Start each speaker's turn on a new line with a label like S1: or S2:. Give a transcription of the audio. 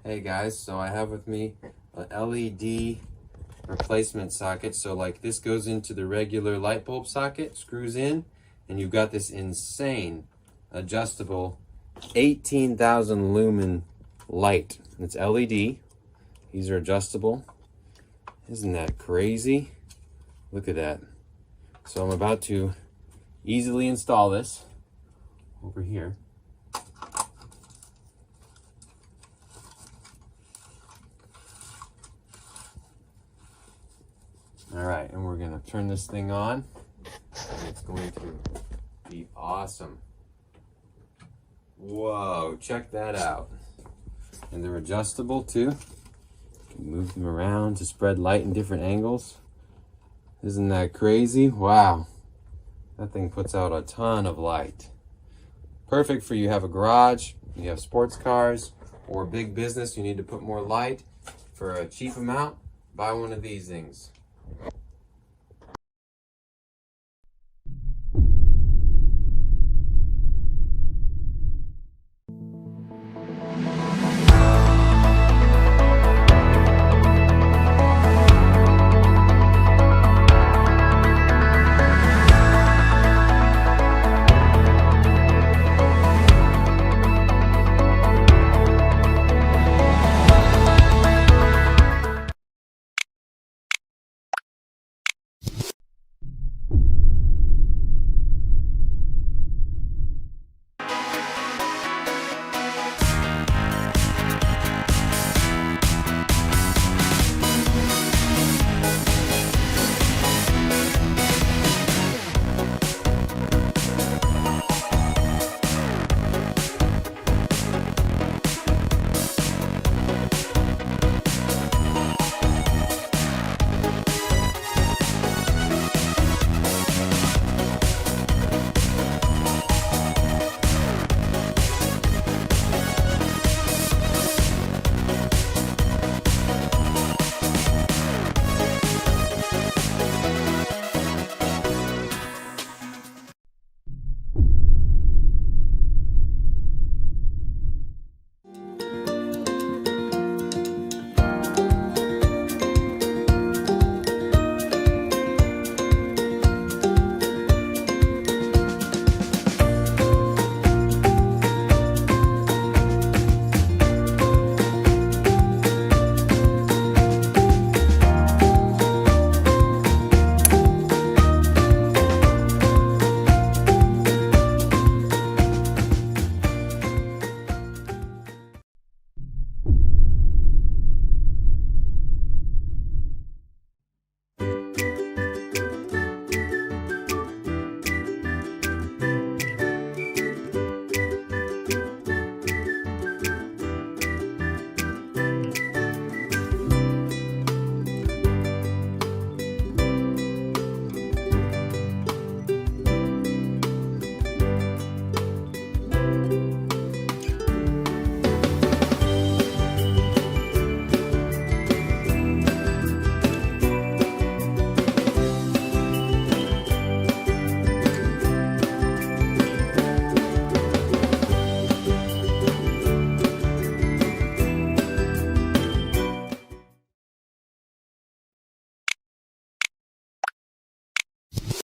S1: Hey guys, so I have with me an LED replacement socket. So like this goes into the regular light bulb socket, screws in, and you've got this insane adjustable 18,000 lumen light. It's LED. These are adjustable. Isn't that crazy? Look at that. So I'm about to easily install this over here. All right, and we're gonna turn this thing on. And it's going to be awesome. Whoa, check that out. And they're adjustable too. You can move them around to spread light in different angles. Isn't that crazy? Wow. That thing puts out a ton of light. Perfect for you have a garage, you have sports cars, or a big business, you need to put more light. For a cheap amount, buy one of these things.